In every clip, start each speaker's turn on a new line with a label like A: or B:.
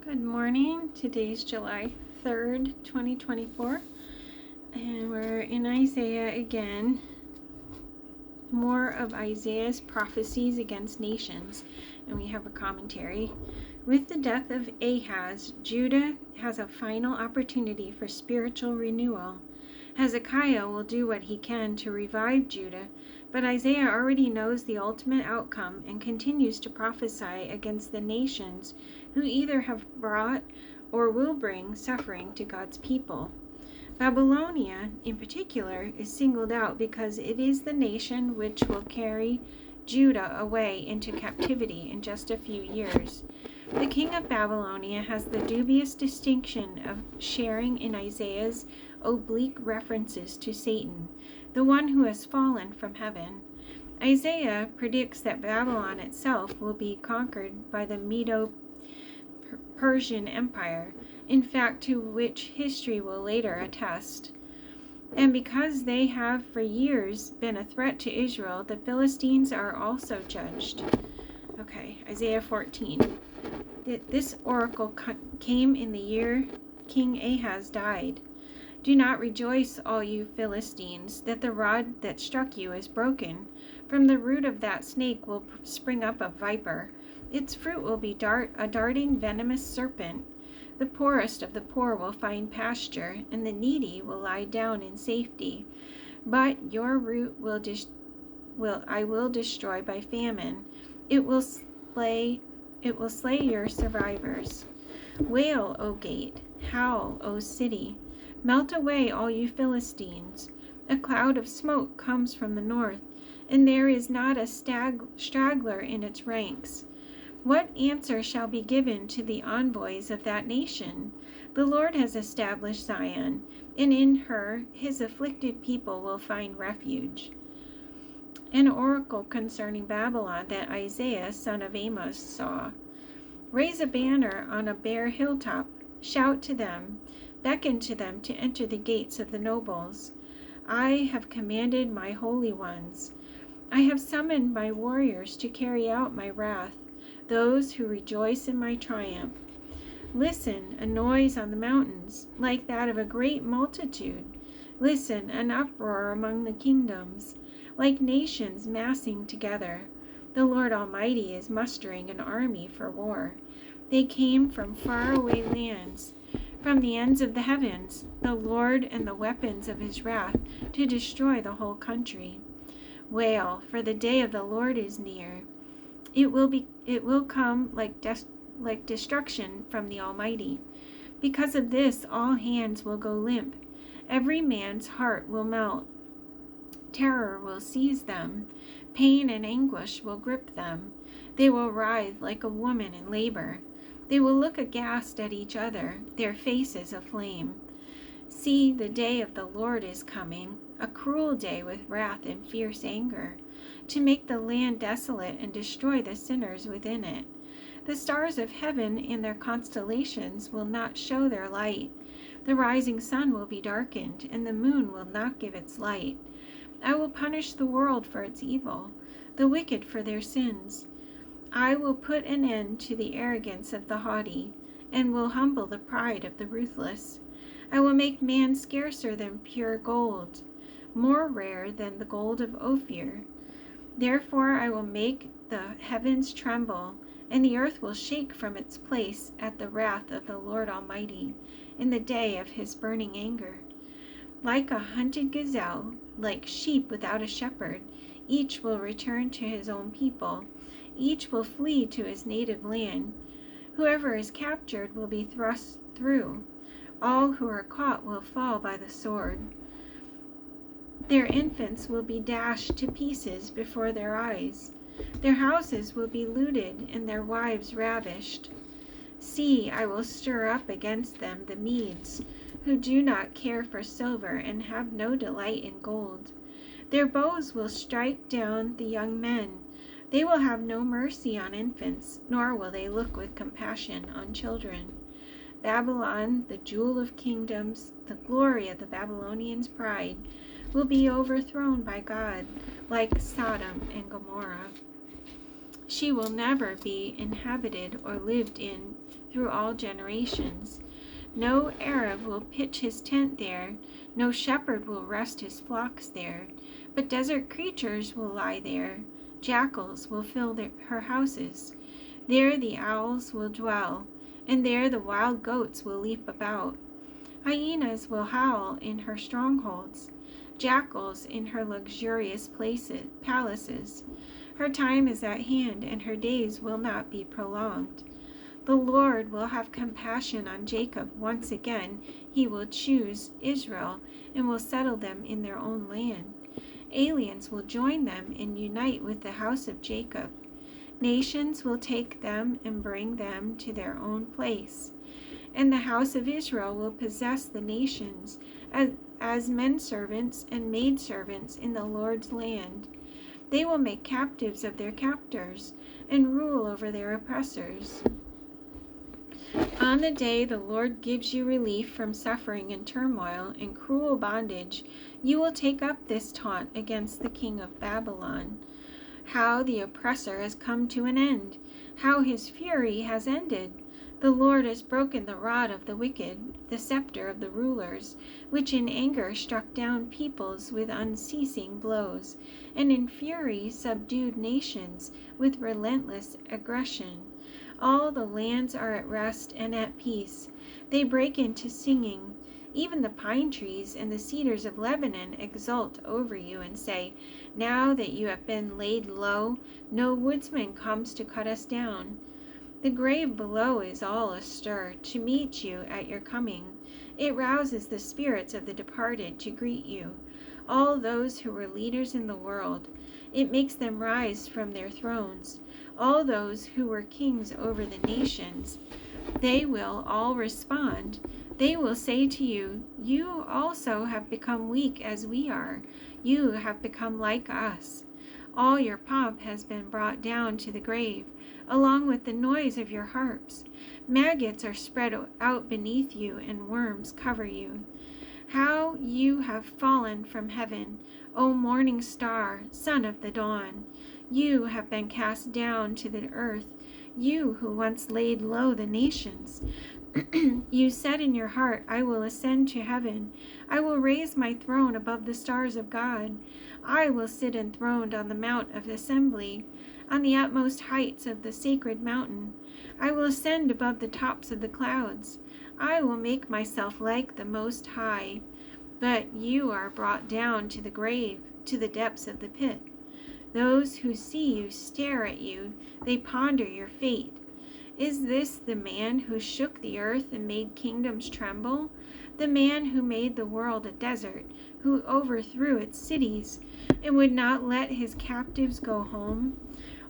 A: Good morning. Today's July 3rd, 2024, and we're in Isaiah again. More of Isaiah's prophecies against nations, and we have a commentary. With the death of Ahaz, Judah has a final opportunity for spiritual renewal. Hezekiah will do what he can to revive Judah, but Isaiah already knows the ultimate outcome and continues to prophesy against the nations who either have brought or will bring suffering to God's people. Babylonia, in particular, is singled out because it is the nation which will carry Judah away into captivity in just a few years. The king of Babylonia has the dubious distinction of sharing in Isaiah's oblique references to Satan, the one who has fallen from heaven. Isaiah predicts that Babylon itself will be conquered by the Medo-Persian Empire, in fact to which history will later attest. And because they have for years been a threat to Israel, the Philistines are also judged. Okay, Isaiah 14. This oracle came in the year King Ahaz died. Do not rejoice, all you Philistines, that the rod that struck you is broken. From the root of that snake will spring up a viper. Its fruit will be a darting venomous serpent. The poorest of the poor will find pasture, and the needy will lie down in safety. But your root I will destroy by famine. It will slay your survivors. Wail, O gate! Howl, O city! Melt away, all you Philistines! A cloud of smoke comes from the north, and there is not a straggler in its ranks. What answer shall be given to the envoys of that nation? The Lord has established Zion, and in her his afflicted people will find refuge. An oracle concerning Babylon that Isaiah, son of Amos, saw. Raise a banner on a bare hilltop. Shout to them. Beckon to them to enter the gates of the nobles. I have commanded my holy ones. I have summoned my warriors to carry out my wrath, those who rejoice in my triumph. Listen, a noise on the mountains, like that of a great multitude. Listen, an uproar among the kingdoms, like nations massing together. The Lord Almighty is mustering an army for war. They came from faraway lands, from the ends of the heavens, the Lord and the weapons of his wrath, to destroy the whole country. Wail, for the day of the Lord is near. It will come like destruction from the Almighty. Because of this, all hands will go limp. Every man's heart will melt. Terror will seize them. Pain and anguish will grip them. They will writhe like a woman in labor. They will look aghast at each other, their faces aflame. See, the day of the Lord is coming, a cruel day with wrath and fierce anger, to make the land desolate and destroy the sinners within it. The stars of heaven and their constellations will not show their light. The rising sun will be darkened, and the moon will not give its light. I will punish the world for its evil, the wicked for their sins. I will put an end to the arrogance of the haughty, and will humble the pride of the ruthless. I will make man scarcer than pure gold, more rare than the gold of Ophir. Therefore I will make the heavens tremble, and the earth will shake from its place at the wrath of the Lord Almighty, in the day of his burning anger. Like a hunted gazelle, like sheep without a shepherd, each will return to his own people. Each will flee to his native land. Whoever is captured will be thrust through. All who are caught will fall by the sword. Their infants will be dashed to pieces before their eyes. Their houses will be looted and their wives ravished. See, I will stir up against them the Medes, who do not care for silver and have no delight in gold. Their bows will strike down the young men. They will have no mercy on infants, nor will they look with compassion on children. Babylon, the jewel of kingdoms, the glory of the Babylonians' pride, will be overthrown by God, like Sodom and Gomorrah. She will never be inhabited or lived in through all generations. No Arab will pitch his tent there, no shepherd will rest his flocks there, but desert creatures will lie there. Jackals will fill her houses. There the owls will dwell, and there the wild goats will leap about. Hyenas will howl in her strongholds, jackals in her luxurious palaces. Her time is at hand, and her days will not be prolonged. The Lord will have compassion on Jacob once again. He will choose Israel and will settle them in their own land. Aliens will join them and unite with the house of Jacob. Nations will take them and bring them to their own place. And the house of Israel will possess the nations as men servants and maid servants in the Lord's land. They will make captives of their captors and rule over their oppressors. On the day the Lord gives you relief from suffering and turmoil and cruel bondage, you will take up this taunt against the king of Babylon. How the oppressor has come to an end, how his fury has ended. The Lord has broken the rod of the wicked, the scepter of the rulers, which in anger struck down peoples with unceasing blows, and in fury subdued nations with relentless aggression. All the lands are at rest and at peace. They break into singing. Even the pine trees and the cedars of Lebanon exult over you and say, "Now that you have been laid low, no woodsman comes to cut us down." The grave below is all astir to meet you at your coming. It rouses the spirits of the departed to greet you, all those who were leaders in the world. It makes them rise from their thrones, all those who were kings over the nations. They will all respond. They will say to you, "You also have become weak as we are. You have become like us. All your pomp has been brought down to the grave, along with the noise of your harps. Maggots are spread out beneath you, and worms cover you. How you have fallen from heaven, O morning star, son of the dawn! You have been cast down to the earth, you who once laid low the nations. You said in your heart, "I will ascend to heaven. I will raise my throne above the stars of God. I will sit enthroned on the mount of assembly, on the utmost heights of the sacred mountain. I will ascend above the tops of the clouds. I will make myself like the Most High." But you are brought down to the grave, to the depths of the pit. Those who see you stare at you. They ponder your fate. Is this the man who shook the earth and made kingdoms tremble? The man who made the world a desert, who overthrew its cities and would not let his captives go home?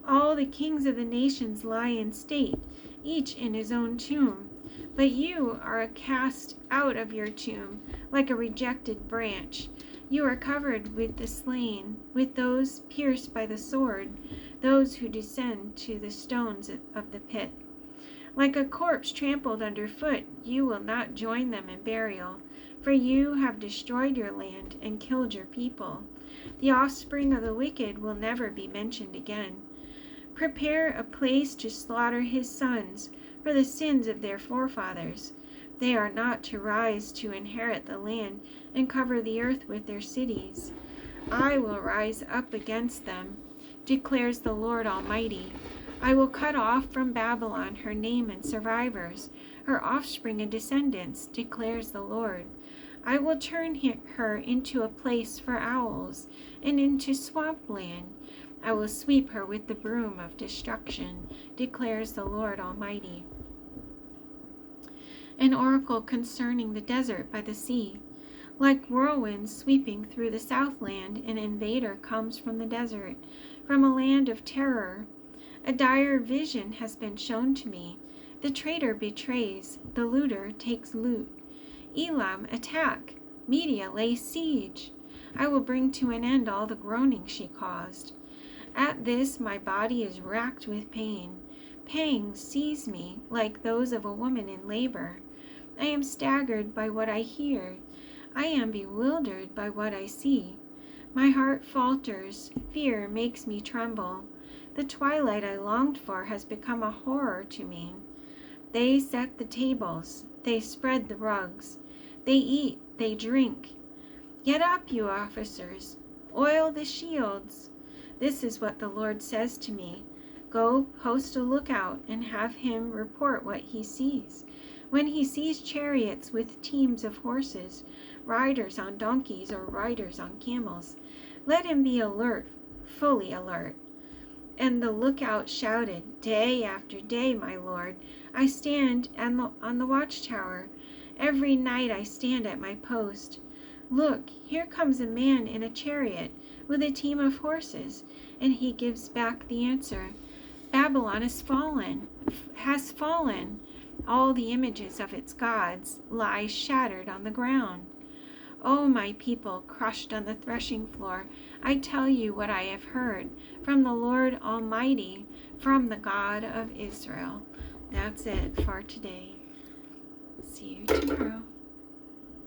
A: All the kings of the nations lie in state, each in his own tomb. But you are cast out of your tomb like a rejected branch. You are covered with the slain, with those pierced by the sword, those who descend to the stones of the pit. Like a corpse trampled underfoot, you will not join them in burial, for you have destroyed your land and killed your people. The offspring of the wicked will never be mentioned again. Prepare a place to slaughter his sons for the sins of their forefathers. They are not to rise to inherit the land and cover the earth with their cities. I will rise up against them, declares the Lord Almighty. I will cut off from Babylon her name and survivors, her offspring and descendants, declares the Lord. I will turn her into a place for owls and into swampland. I will sweep her with the broom of destruction, declares the Lord Almighty. An oracle concerning the desert by the sea. Like whirlwinds sweeping through the southland, an invader comes from the desert, from a land of terror. A dire vision has been shown to me. The traitor betrays, the looter takes loot. Elam, attack! Media, lay siege! I will bring to an end all the groaning she caused. At this my body is racked with pain. Pangs seize me like those of a woman in labor. I am staggered by what I hear. I am bewildered by what I see. My heart falters. Fear makes me tremble. The twilight I longed for has become a horror to me. They set the tables, they spread the rugs, they eat, they drink. Get up, you officers, oil the shields. This is what the Lord says to me. Go post a lookout and have him report what he sees. When he sees chariots with teams of horses, riders on donkeys or riders on camels, let him be alert, fully alert. And the lookout shouted, Day after day, my Lord, I stand on the watchtower. Every night I stand at my post. Look, here comes a man in a chariot with a team of horses, and he gives back the answer. Babylon has fallen. All the images of its gods lie shattered on the ground. O my people crushed on the threshing floor, I tell you what I have heard from the Lord Almighty, from the God of Israel. That's it for today. See you tomorrow.